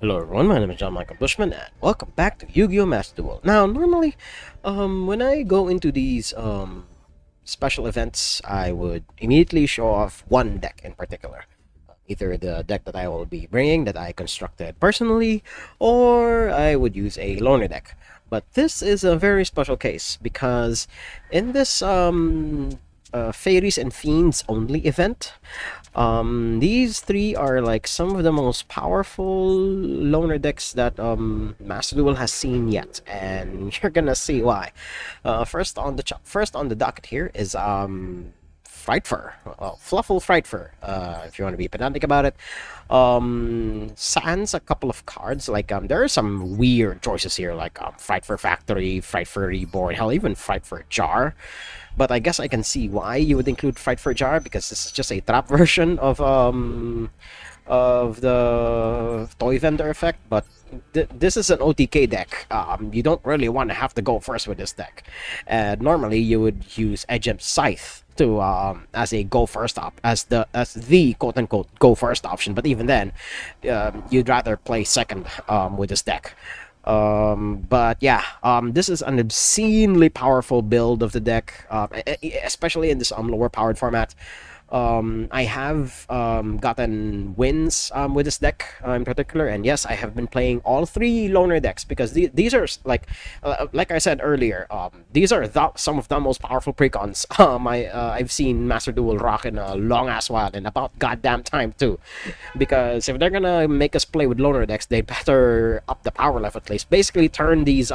Hello everyone, my name is John Michael Bushman and welcome back to Yu-Gi-Oh! Master Duel. Now, normally, when I go into these special events, I would immediately show off one deck in particular. Either the deck that I will be bringing that I constructed personally, or I would use a loner deck. But this is a very special case because in this Fairies and Fiends only event, these three are like some of the most powerful loner decks that Master Duel has seen yet, and you're gonna see why. First on the docket here is Frightfur, well, Fluffle Frightfur, if you want to be pedantic about it. Sans a couple of cards, like there are some weird choices here, like Frightfur Factory, Frightfur Reborn, hell, even Frightfur Jar. But I guess I can see why you would include Frightfur Jar, because this is just a trap version of the toy vendor effect. But this is an OTK deck. You don't really want to have to go first with this deck. Normally you would use Edgem's Scythe to as a go first as the quote unquote go first option. But even then, you'd rather play second with this deck. But yeah, this is an obscenely powerful build of the deck, especially in this lower powered format. I have gotten wins with this deck in particular, and yes, I have been playing all three loner decks because these are like I said earlier, these are some of the most powerful precons I've seen Master Duel rock in a long ass while, and about goddamn time too. Because if they're gonna make us play with loner decks, they better up the power level at least. Basically, turn these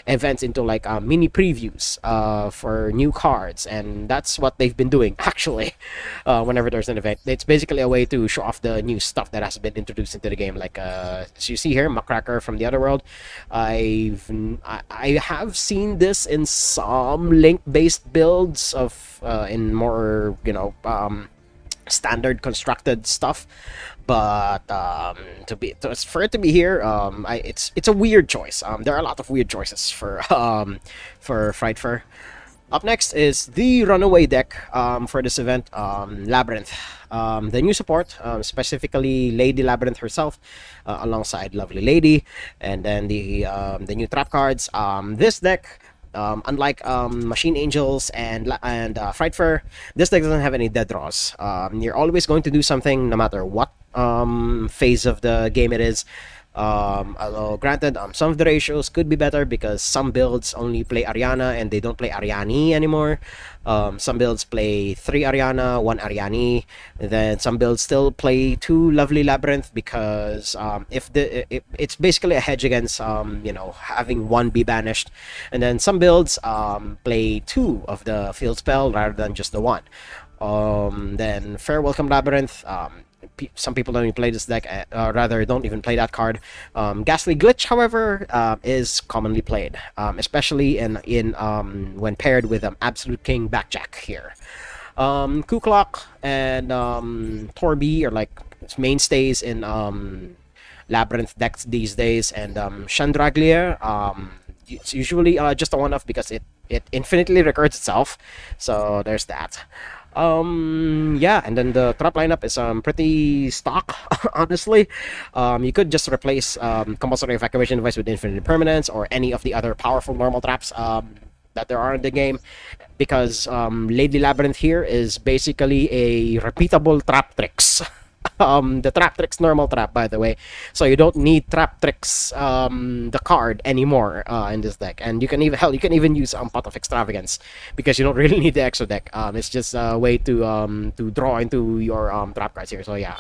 events into like mini previews for new cards, and that's what they've been doing actually. Whenever there's an event, it's basically a way to show off the new stuff that has been introduced into the game. Like as you see here, Muckracker from the other world. I have seen this in some link-based builds of in more standard constructed stuff, but for it to be here, it's a weird choice. There are a lot of weird choices for Frightfur. Up next is the runaway deck for this event, Labyrinth. The new support, specifically Lady Labyrinth herself, alongside Lovely Lady, and then the new trap cards. This deck, unlike Machine Angels and Frightfur, this deck doesn't have any dead draws. You're always going to do something no matter what phase of the game it is. Although granted, some of the ratios could be better because some builds only play Ariana and they don't play Ariani anymore. Some builds play 3 Ariana, 1 Ariani. And then some builds still play 2 Lovely Labyrinth because it's basically a hedge against having 1 be banished. And then some builds play 2 of the field spell rather than just the 1. Then Fair Welcome Labyrinth. Some people don't even play this deck, rather don't even play that card. Ghastly Glitch, however, is commonly played, especially in when paired with Absolute King Backjack here. Kuklok and Torby are like mainstays in Labyrinth decks these days, and Chandraglier, it's usually just a one-off because it infinitely recurs itself, so there's that. Yeah, and then the trap lineup is pretty stock, honestly. You could just replace compulsory evacuation device with infinite permanence or any of the other powerful normal traps that there are in the game, because Lady Labyrinth here is basically a repeatable trap tricks. The trap tricks normal trap, by the way, so you don't need trap tricks the card anymore in this deck. And you can even use Pot of Extravagance because you don't really need the extra deck. It's just a way to draw into your trap cards here. So yeah,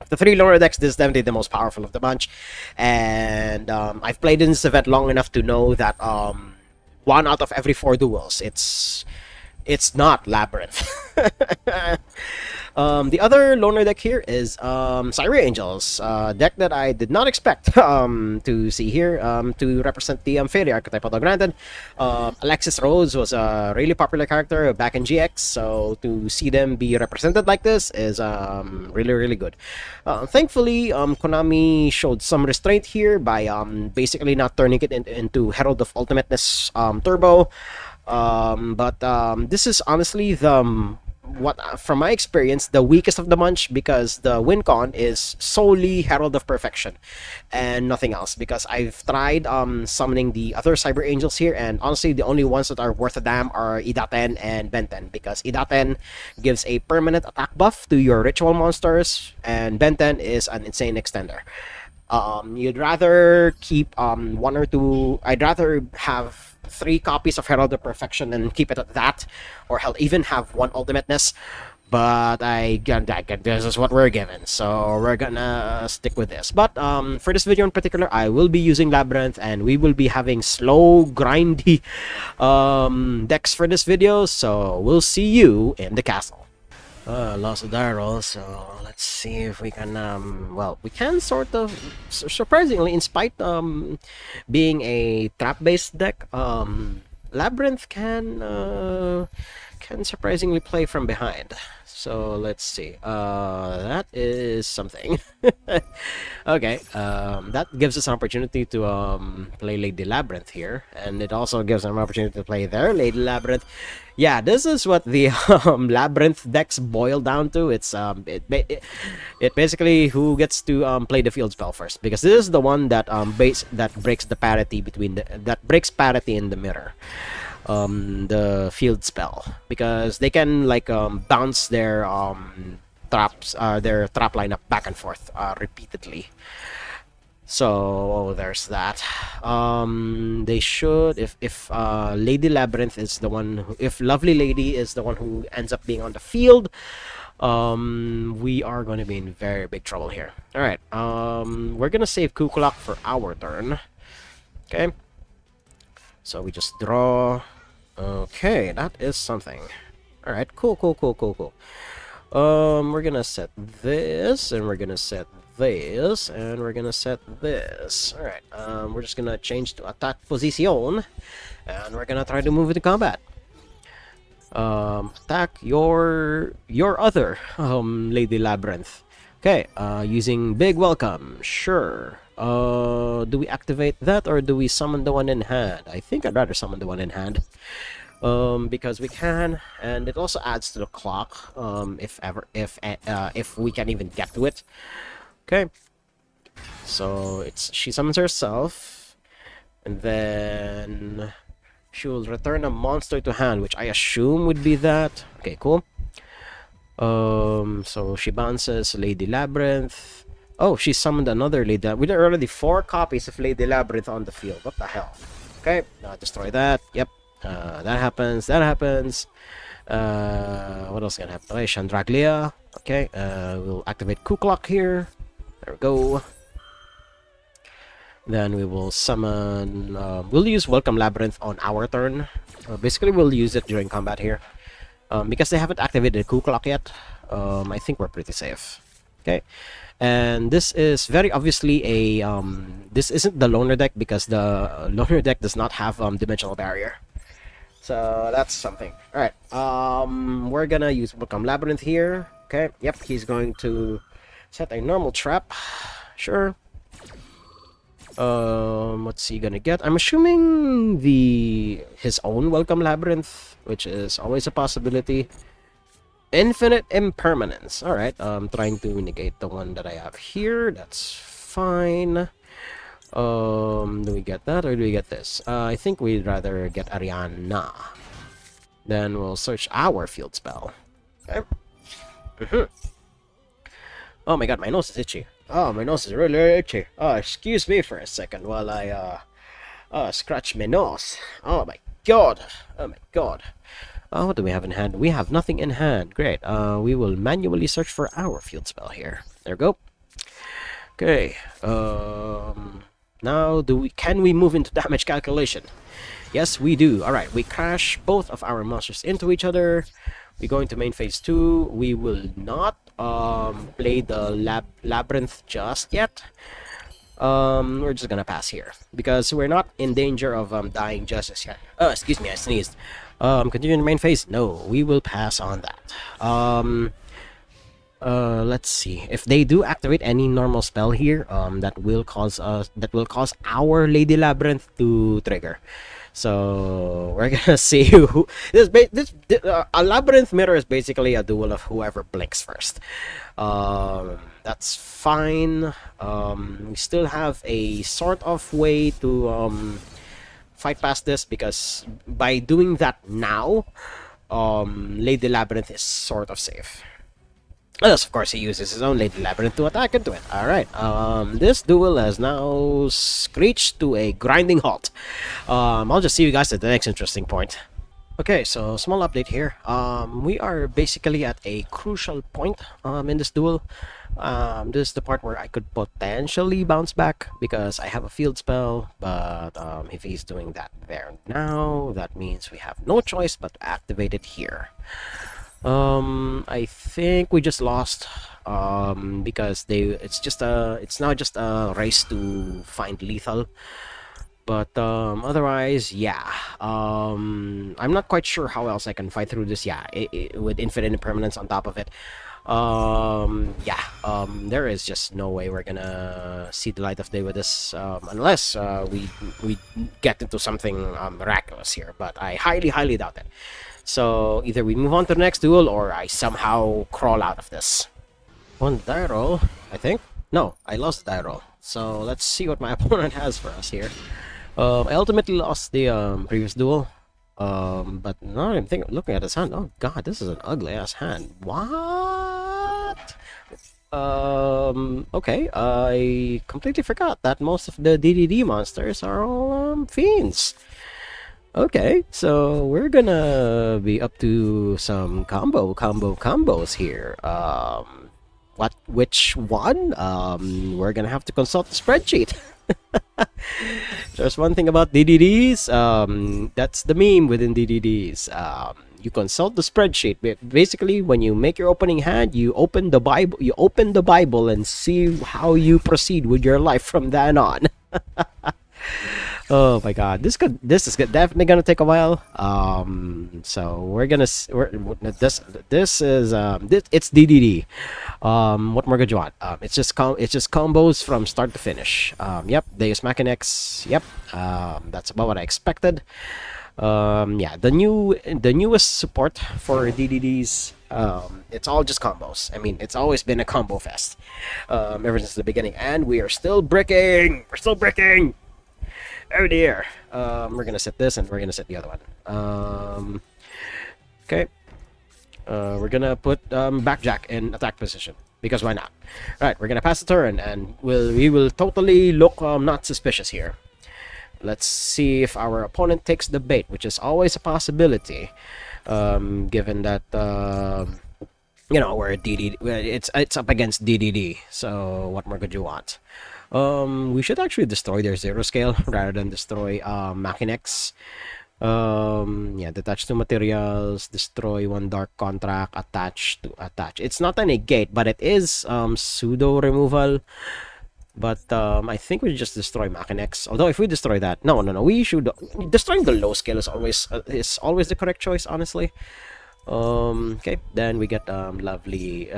the 3 lower decks, this is definitely the most powerful of the bunch, and I've played in this event long enough to know that 1 out of every 4 duels, it's not Labyrinth. The other loner deck here is Siren Angels, deck that I did not expect to see here to represent the Fairy archetype. Although granted, Alexis Rhodes was a really popular character back in GX, so to see them be represented like this is really, really good. Thankfully, Konami showed some restraint here by basically not turning it into Herald of Ultimateness Turbo. But this is honestly the what from my experience, the weakest of the bunch, because the win con is solely Herald of Perfection and nothing else. Because I've tried summoning the other Cyber Angels here, and honestly, the only ones that are worth a damn are Idaten and Benten, because Idaten gives a permanent attack buff to your ritual monsters, and Benten is an insane extender. You'd rather keep one or two. I'd rather have 3 copies of Herald of Perfection and keep it at that, or hell, even have one ultimateness. But this is what we're given, so we're gonna stick with this. But for this video in particular, I will be using Labyrinth, and we will be having slow, grindy decks for this video. So we'll see you in the castle. Lost a die roll, so let's see if we can, well, we can sort of, surprisingly, in spite, being a trap-based deck, Labyrinth can surprisingly play from behind. So let's see, that is something. Okay, that gives us an opportunity to, play Lady Labyrinth here, and it also gives them an opportunity to play their Lady Labyrinth. Yeah, this is what the Labyrinth decks boil down to. It's it basically who gets to play the field spell first, because this is the one that breaks the parity between that breaks parity in the mirror. The field spell, because they can like bounce their trap lineup back and forth repeatedly. So there's that. They should, if Lady Labyrinth is the one who, if Lovely Lady is the one who ends up being on the field, we are going to be in very big trouble here. All right, we're gonna save Kukulak for our turn. Okay, so we just draw. Okay, that is something. All right, cool. We're gonna set this, and we're gonna set this, and we're gonna set this. All right, we're just gonna change to attack position, and we're gonna try to move into combat. Attack your other Lady Labyrinth. Okay, using Big Welcome. Sure. Do we activate that, or do we summon the one in hand? I think I'd rather summon the one in hand. Because we can, and it also adds to the clock, if we can even get to it. Okay, so she summons herself, and then she will return a monster to hand, which I assume would be that. Okay, cool. So she bounces Lady Labyrinth. Oh, she summoned another Lady. There are already 4 copies of Lady Labyrinth on the field. What the hell? Okay, destroy that. Yep. That happens. What else can happen? Okay, Chandraglia. Okay, we'll activate Kukulak here. There we go. Then we will summon. We'll use Welcome Labyrinth on our turn. Basically, we'll use it during combat here. Because they haven't activated Kukulak yet. I think we're pretty safe. Okay, and this is very obviously a this isn't the loner deck, because the loner deck does not have dimensional barrier. So that's something. All right, we're gonna use Welcome Labyrinth here. Okay, yep, he's going to set a normal trap. Sure. What's he gonna get? I'm assuming his own Welcome Labyrinth, which is always a possibility. Infinite Impermanence. All right, I'm trying to negate the one that I have here. That's fine. Do we get that, or do we get this? I think we'd rather get Ariana. Then we'll search our field spell. Okay. Oh my god, my nose is itchy. Oh, my nose is really itchy. Oh, excuse me for a second while I scratch my nose. Oh my god. Oh my god. What do we have in hand? We have nothing in hand. Great. We will manually search for our field spell here. There we go. Okay. Now, can we move into damage calculation? Yes, we do. All right, we crash both of our monsters into each other. We go into main phase 2. We will not play the labyrinth just yet. We're just gonna pass here because we're not in danger of dying just as yet. Oh, excuse me, I sneezed. Continue in the main phase. No, we will pass on that. Let's see if they do activate any normal spell here. That will cause our Lady Labyrinth to trigger. So we're gonna see who a labyrinth mirror is basically a duel of whoever blinks first. That's fine. We still have a sort of way to fight past this because by doing that now, Lady Labyrinth is sort of safe. Unless, of course, he uses his own Lady Labyrinth to attack into it. Alright, this duel has now screeched to a grinding halt. I'll just see you guys at the next interesting point. Okay, so small update here. We are basically at a crucial point in this duel. This is the part where I could potentially bounce back because I have a field spell, but if he's doing that there now, that means we have no choice but to activate it here. I think we just lost because it's now just a race to find lethal. But otherwise, yeah. I'm not quite sure how else I can fight through this. Yeah, with infinite impermanence on top of it. Yeah. There is just no way we're gonna see the light of day with this, unless we get into something miraculous here. But I highly doubt it. So either we move on to the next duel, or I somehow crawl out of this. One die roll, I think. No, I lost the die roll. So let's see what my opponent has for us here. I ultimately lost the previous duel. But now I'm looking at his hand. Oh god, this is an ugly ass hand. What? Okay, I completely forgot that most of the DDD monsters are all fiends. Okay, so we're gonna be up to some combos here. Which one? We're gonna have to consult the spreadsheet. There's one thing about DDDs. That's the meme within DDDs. You consult the spreadsheet. Basically, when you make your opening hand, you open the Bible. You open the Bible and see how you proceed with your life from then on. Oh my god, this is definitely gonna take a while. So this is it's DDD. What more could you want? It's just combos from start to finish. Yep, Deus Machinex. Yep, that's about what I expected. Yeah, the newest support for DDDs. It's all just combos. I mean, it's always been a combo fest, ever since the beginning, and we are still bricking. We're still bricking. Oh dear. We're gonna set this and we're gonna set the other one. Okay. We're gonna put Backjack in attack position because why not? Alright, we're gonna pass the turn and we will totally look not suspicious here. Let's see if our opponent takes the bait, which is always a possibility, given that we're DDD. It's up against DDD. So what more could you want? We should actually destroy their zero scale rather than destroy Machinex. Yeah, detach two materials, destroy one dark contract, attach. It's not a negate, but it is pseudo removal. But I think we just destroy Machinex. Although if we destroy that, no, we should destroying the low scale is always the correct choice, honestly. Okay, then we get Lady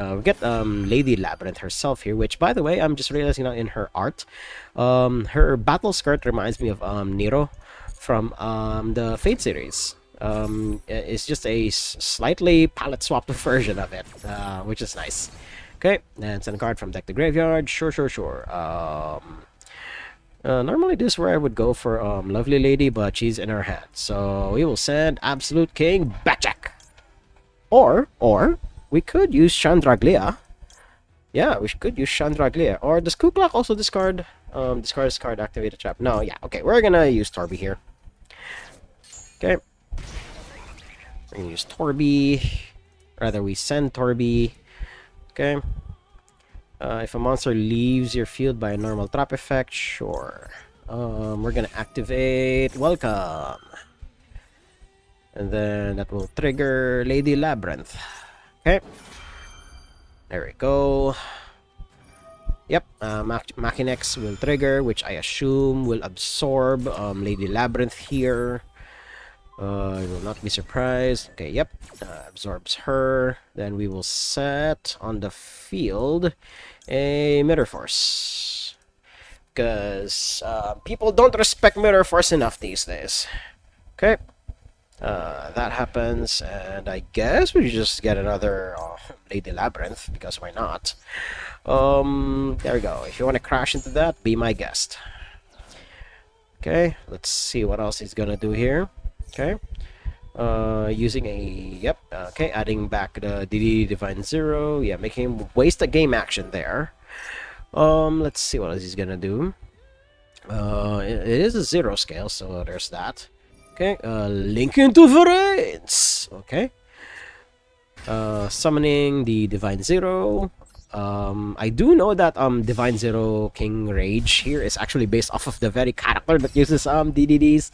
Labyrinth herself here, which by the way, I'm just realizing now in her art, her battle skirt reminds me of Nero from the Fate series. It's just a slightly palette swapped version of it, which is nice. Okay, and send a card from deck to graveyard. Sure. Normally this is where I would go for Lovely Lady, but she's in her hand, so we will send Absolute King Backjack. Or we could use Chandraglia. Yeah, we could use Chandraglia. Or does Kuklak also discard this card, activate a trap? No, yeah, okay, we're gonna use Torby here. Okay. We're gonna use Torby. Rather, we send Torby. Okay. If a monster leaves your field by a normal trap effect, sure. We're gonna activate Welcome. And then that will trigger Lady Labyrinth. Okay. There we go. Yep, Machinex will trigger, which I assume will absorb Lady Labyrinth here. I will not be surprised. Okay, yep, absorbs her. Then we will set on the field a Mirror Force. Because people don't respect Mirror Force enough these days. Okay. That happens, and I guess we just get another Lady Labyrinth, because why not? There we go. If you want to crash into that, be my guest. Okay, let's see what else he's gonna do here. Okay. Using a yep. Okay, adding back the DD Divine Zero. Yeah, making him waste a game action there. Let's see what else he's gonna do. It is a 0 scale, so there's that. Okay, link into Fiends. Okay. Summoning the Divine Zero. I do know that Divine Zero King Rage here is actually based off of the very character that uses DDDs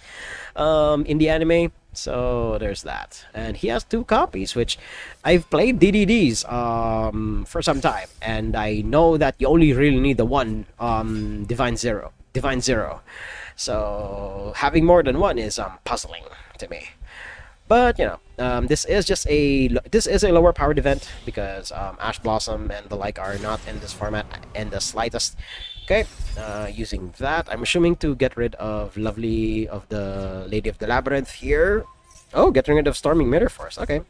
in the anime. So there's that. And he has 2 copies, which I've played DDDs for some time, and I know that you only really need the one Divine Zero. So having more than one is puzzling to me. But this is a lower powered event, because Ash Blossom and the like are not in this format in the slightest. Okay, using that, I'm assuming to get rid of the Lady of the Labyrinth here. Oh, getting rid of Storming Mirror Force. Okay,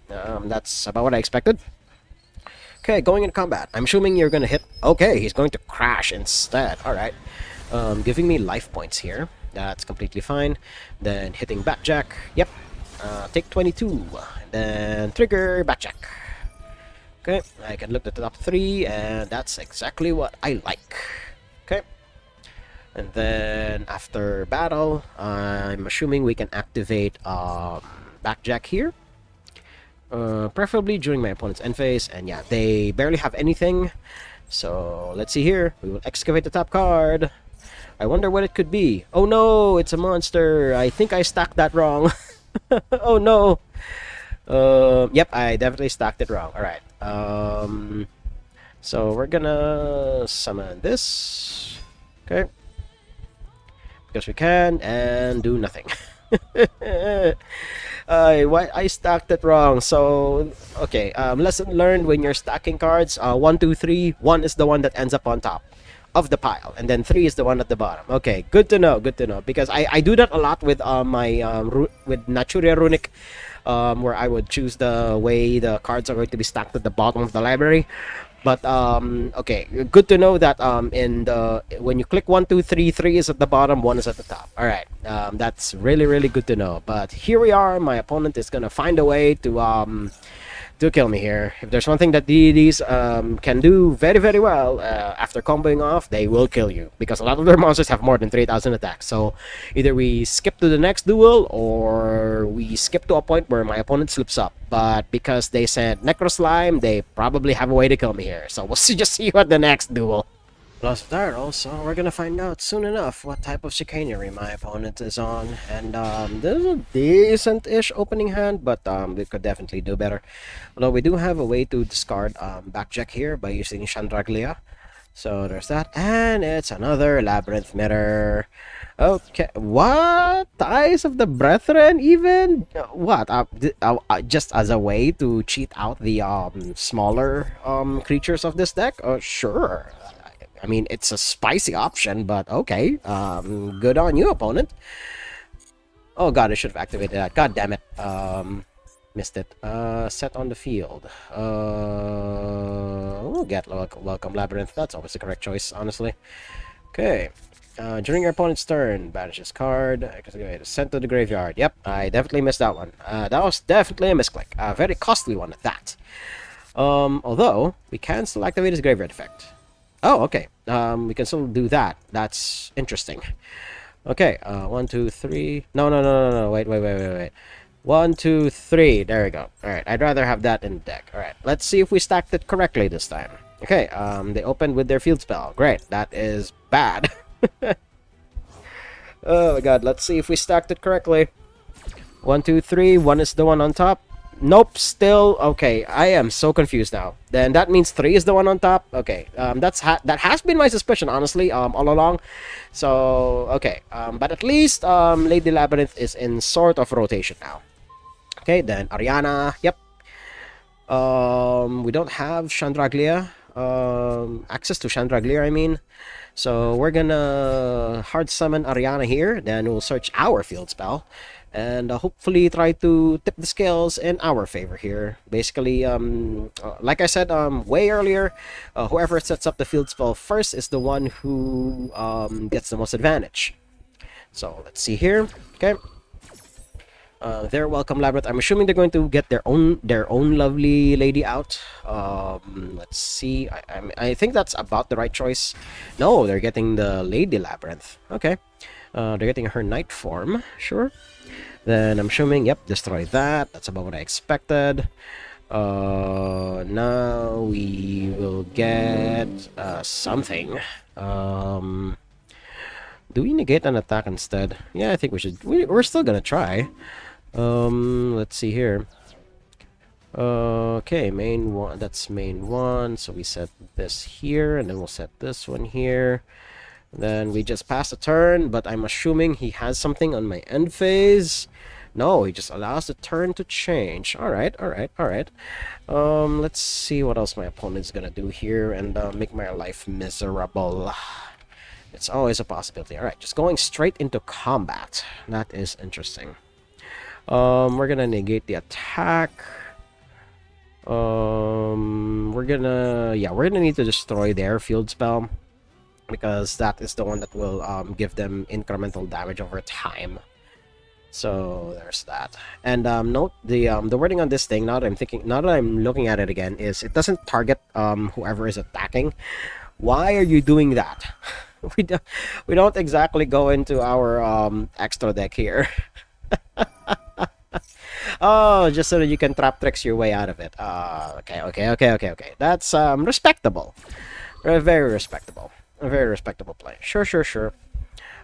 that's about what I expected. Okay, going into combat. I'm assuming you're gonna hit. Okay, he's going to crash instead. All right, giving me life points here. That's completely fine. Then hitting Backjack. Yep. Take 22, then trigger backjack. Okay, I can look at the top 3, and that's exactly what I like. Okay, and then after battle, I'm assuming we can activate backjack here. Preferably during my opponent's end phase, and yeah, they barely have anything. So let's see here. We will excavate the top card. I wonder what it could be. Oh no, it's a monster. I think I stacked that wrong. Oh no. Yep, I definitely stacked it wrong. Alright. So we're gonna summon this. Okay. Because we can, and do nothing. I stacked it wrong. So okay, lesson learned: when you're stacking cards, 1, 2, 3, 1 is the one that ends up on top of the pile, and then 3 is the one at the bottom. Okay, good to know, because I do that a lot with my with Naturia Runic, where I would choose the way the cards are going to be stacked at the bottom of the library. But okay, good to know that when you click 1, 2, 3, 3 is at the bottom, 1 is at the top. All right, that's really good to know. But here we are. My opponent is gonna find a way to kill me here. If there's one thing that DDDs can do very well, after comboing off, they will kill you, because a lot of their monsters have more than 3,000 attacks. So either we skip to the next duel, or we skip to a point where my opponent slips up. But because they sent Necro Slime, they probably have a way to kill me here. So we'll just see you at the next duel. Plus that, also, we're gonna find out soon enough what type of chicanery my opponent is on. And this is a decent-ish opening hand, but we could definitely do better. Although we do have a way to discard Backjack here by using Chandraglia. So there's that. And it's another Labyrinth Mirror. Okay, what? Ties of the Brethren, even? What? Just as a way to cheat out the smaller creatures of this deck? Sure. I mean, it's a spicy option, but okay. Good on you, opponent. Oh god, I should have activated that. God damn it. Missed it. Set on the field. We'll get Welcome Labyrinth. That's always the correct choice, honestly. Okay. During your opponent's turn, banish this card. Sent to the graveyard. Yep, I definitely missed that one. That was definitely a misclick. A very costly one at that. Although, we can still activate his graveyard effect. Oh, okay. We can still do that. That's interesting. Okay, 1, 2, 3. No. Wait. 1, 2, 3. There we go. Alright, I'd rather have that in the deck. Alright, let's see if we stacked it correctly this time. Okay, they opened with their field spell. Great, that is bad. Oh my god, let's see if we stacked it correctly. 1, 2, 3. 1 is the one on top. Nope, still okay. I am so confused now. Then that means 3 is the one on top. Okay, that has been my suspicion, honestly, all along. So okay, but at least Lady Labyrinth is in sort of rotation now. Okay, then Ariana. Yep. We don't have Chandraglia. Access to Chandraglia, I mean. So we're gonna hard summon Ariana here, then we'll search our field spell, and hopefully try to tip the scales in our favor here. Basically, like I said way earlier, whoever sets up the field spell first is the one who gets the most advantage. So let's see here. Okay. They're welcome labyrinth. I'm assuming they're going to get their own lovely lady out. Let's see. I think that's about the right choice. No, they're getting the lady labyrinth. Okay. They're getting her knight form. Sure. Then I'm assuming, yep, destroy that. That's about what I expected. Now we will get something. Do we negate an attack instead? Yeah, I think we should. We're still gonna try. Let's see here. Okay, main one. That's main one. So we set this here, and then we'll set this one here. Then we just pass a turn, but I'm assuming he has something on my end phase. No, he just allows the turn to change. All right, all right, all right. Let's see what else my opponent's gonna do here and make my life miserable. It's always a possibility. All right, just going straight into combat. That is interesting. We're gonna negate the attack. We're gonna need to destroy their field spell because that is the one that will give them incremental damage over time. So there's that. And note the wording on this thing. Now that I'm looking at it again, is it doesn't target whoever is attacking. Why are you doing that? we don't exactly go into our extra deck here. Oh, just so that you can trap tricks your way out of it. Okay. That's respectable. Very respectable. A very respectable play. Sure.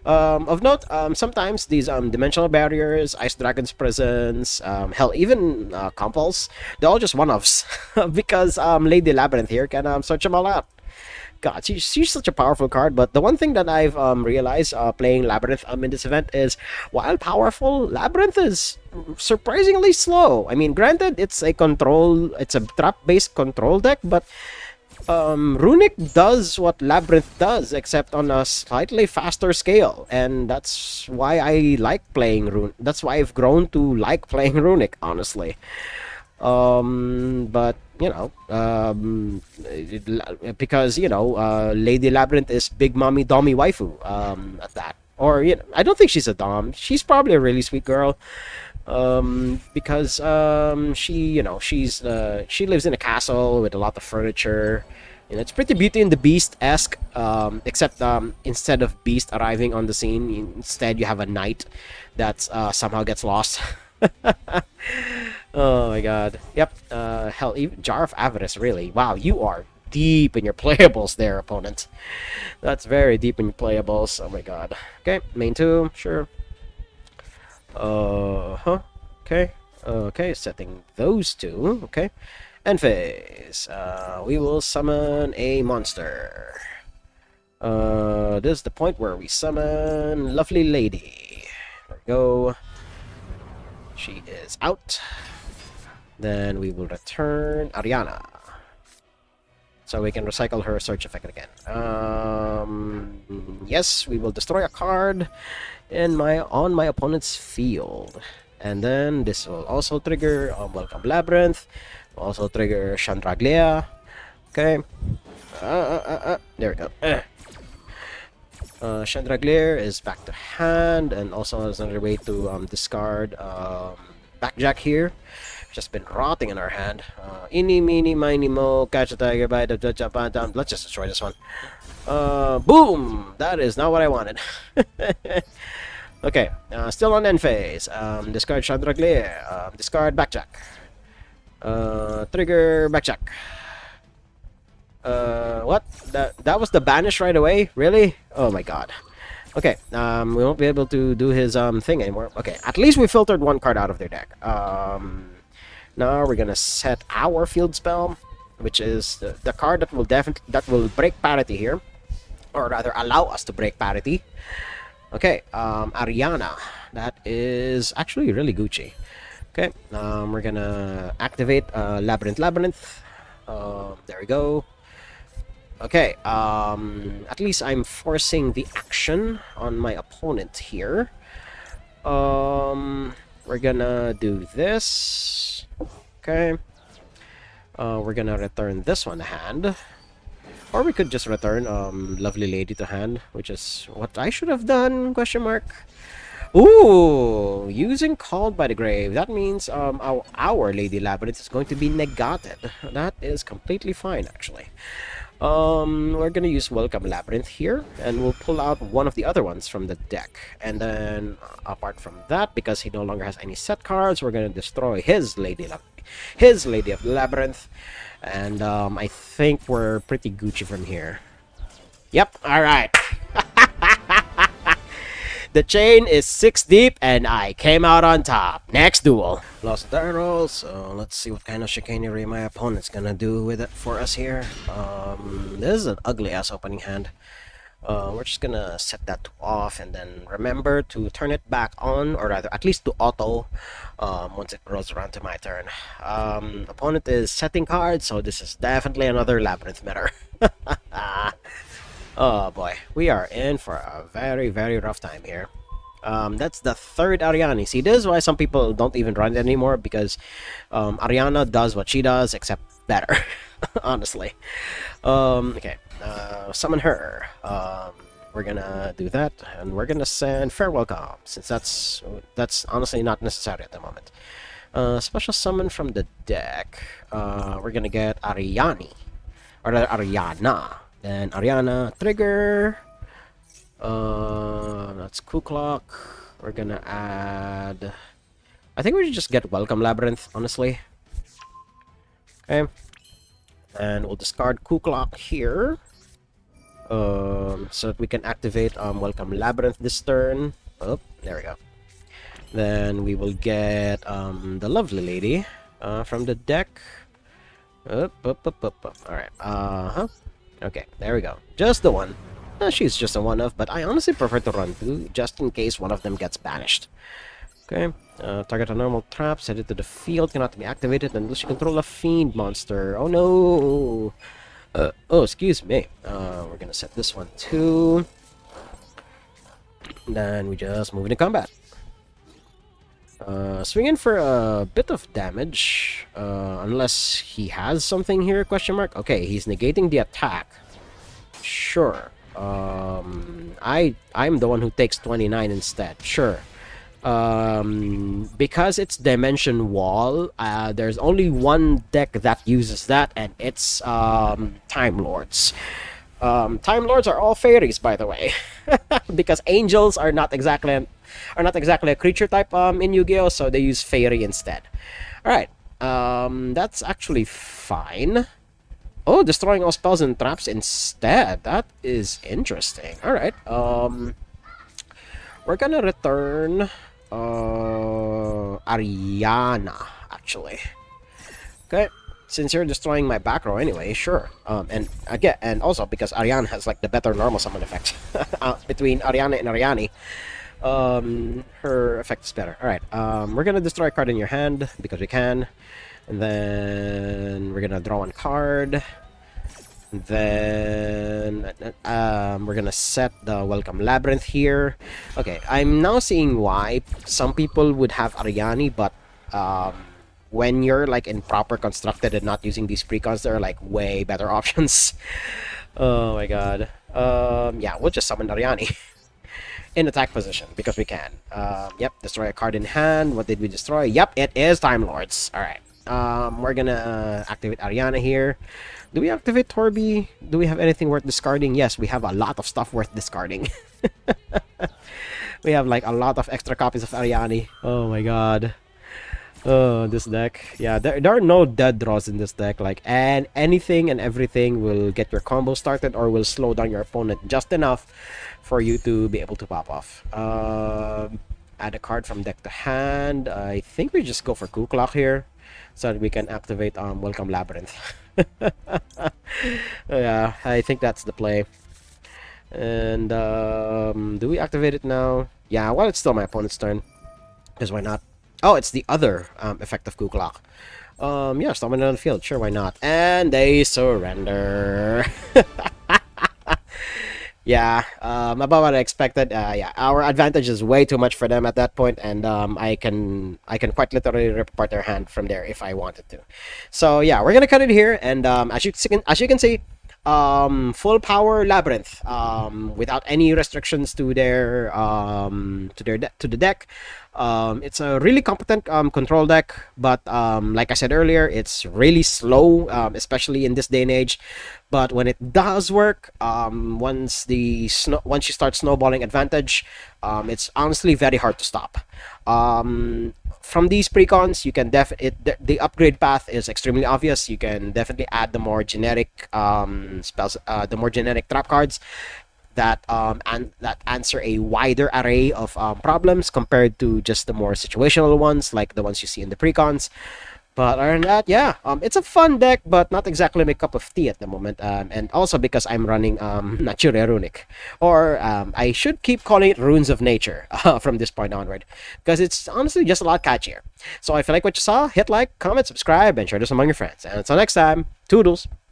Of note, sometimes these dimensional barriers, Ice Dragon's Prisons, hell, even Compulse, they're all just one-offs. Because Lady Labyrinth here can search them all out. God, she's such a powerful card, but the one thing that I've realized playing Labyrinth in this event is, while powerful, Labyrinth is surprisingly slow. I mean, granted, it's a trap-based control deck, but Runic does what Labyrinth does, except on a slightly faster scale, and that's why I like playing Runic. That's why I've grown to like playing Runic, honestly. But you know, because Lady Labyrinth is Big Mommy Dommy waifu. At that, or I don't think she's a dom. She's probably a really sweet girl. Because she lives in a castle with a lot of furniture. It's pretty Beauty and the Beast-esque, except instead of Beast arriving on the scene, instead you have a knight that somehow gets lost. Oh my god. Yep. Hell, even Jar of Avarice, really. Wow, you are deep in your playables there, opponent. That's very deep in your playables. Oh my god. Okay, main 2, sure. Okay, setting those 2. Okay. End phase. We will summon a monster. This is the point where we summon Lovely Lady. There we go. She is out. Then we will return Ariana. So we can recycle her search effect again. Yes, we will destroy a card on my opponent's field. And then this will also trigger Welcome Labyrinth. Will also trigger Chandraglea. Okay. There we go. Chandraglea is back to hand, and also there's another way to discard Backjack here. Just been rotting in our hand. Eeny, meeny, miny, mo, catch a tiger by the down. Let's just destroy this one. Boom! That is not what I wanted. Okay, still on end phase. Discard Chandraglea. Discard Backjack. Trigger Backjack. What? That was the banish right away? Really? Oh my god. Okay, we won't be able to do his thing anymore. Okay, at least we filtered one card out of their deck. Now we're gonna set our field spell, which is the card that will break parity here, or rather allow us to break parity. Okay, Ariana. That is actually really Gucci. Okay, we're gonna activate Labyrinth. There we go. Okay, at least I'm forcing the action on my opponent here. We're gonna do this. Okay. We're gonna return this one to hand. Or we could just return Lovely Lady to hand, which is what I should have done, question mark. Ooh, using Called by the Grave. That means our Lady Labyrinth is going to be negated. That is completely fine, actually. We're gonna use Welcome Labyrinth here, and we'll pull out one of the other ones from the deck. And then, apart from that, because he no longer has any set cards, we're gonna destroy his Lady of the Labyrinth. And I think we're pretty Gucci from here. Yep, alright. The chain is 6 deep, and I came out on top. Next duel. Lost die roll, so let's see what kind of chicanery my opponent's gonna do with it for us here. This is an ugly-ass opening hand. We're just gonna set that to off, and then remember to turn it back on, or rather, at least to auto, once it rolls around to my turn. Opponent is setting cards, so this is definitely another Labyrinth mirror. Oh boy, we are in for a very, very rough time here. That's the third Ariane. See, this is why some people don't even run it anymore, because Ariana does what she does, except better, honestly. Okay, summon her. We're gonna do that, and we're gonna send Farewell Calm, since that's honestly not necessary at the moment. Special summon from the deck. We're gonna get Ariane, or Ariana. Then Ariana, trigger. That's Ku Clock. We're gonna add... I think we should just get Welcome Labyrinth, honestly. Okay. And we'll discard Ku Clock here. So that we can activate Welcome Labyrinth this turn. Oh, there we go. Then we will get the Lovely Lady from the deck. Alright, okay, there we go. Just the one. She's just a one-off, but I honestly prefer to run two, just in case one of them gets banished. Okay, target a normal trap, set it to the field, cannot be activated unless you control a fiend monster. Oh no! Oh, excuse me. We're gonna set this one too. Then we just move into combat. Swing in for a bit of damage, unless he has something here, question mark. Okay, he's negating the attack. Sure. I'm the one who takes 29 instead. Sure. Because it's Dimension Wall, there's only one deck that uses that, and it's Time Lords. Time Lords are all fairies, by the way, because angels are not exactly a creature type in Yu-Gi-Oh, so they use fairy instead. All right, that's actually fine. Oh, destroying all spells and traps instead. That is interesting. All right, we're gonna return Ariana, actually. Okay. Since you're destroying my back row anyway, sure. And again, and also because Ariane has like the better normal summon effect between Ariana and Ariane, her effect is better. All right, we're gonna destroy a card in your hand because we can, and then we're gonna draw one card. Then we're gonna set the Welcome Labyrinth here. Okay, I'm now seeing why some people would have Ariane, but when you're like in proper constructed and not using these precons, there are like way better options. Oh my god. Yeah, we'll just summon Ariane in attack position because we can. Yep, destroy a card in hand. What did we destroy? Yep, it is Time Lords. Alright. We're gonna activate Ariana here. Do we activate Torby? Do we have anything worth discarding? Yes, we have a lot of stuff worth discarding. We have like a lot of extra copies of Ariane. Oh my god. Oh, this deck. Yeah, there are no dead draws in this deck. Like, and anything and everything will get your combo started or will slow down your opponent just enough for you to be able to pop off. Add a card from deck to hand. I think we just go for Ku Clock here so that we can activate Welcome Labyrinth. Yeah, I think that's the play. And do we activate it now? Yeah, well, it's still my opponent's turn. Because why not? Oh, it's the other effect of Ku Clock. Yeah, summon it on the field. Sure, why not? And they surrender. Yeah, about what I expected. Yeah, our advantage is way too much for them at that point, and I can quite literally rip apart their hand from there if I wanted to. So yeah, we're gonna cut it here, and as you can see, full power labyrinth, without any restrictions to the deck. It's a really competent control deck, but like I said earlier, it's really slow, especially in this day and age. But when it does work, once you start snowballing advantage, it's honestly very hard to stop. From these precons, you can the upgrade path is extremely obvious. You can definitely add the more generic spells, the more generic trap cards that answer a wider array of problems compared to just the more situational ones, like the ones you see in the precons. But other than that, yeah, it's a fun deck, but not exactly my cup of tea at the moment. And also because I'm running Nature Runic, or I should keep calling it Runes of Nature from this point onward, because it's honestly just a lot catchier. So if you like what you saw, hit like, comment, subscribe, and share this among your friends. And until next time, toodles.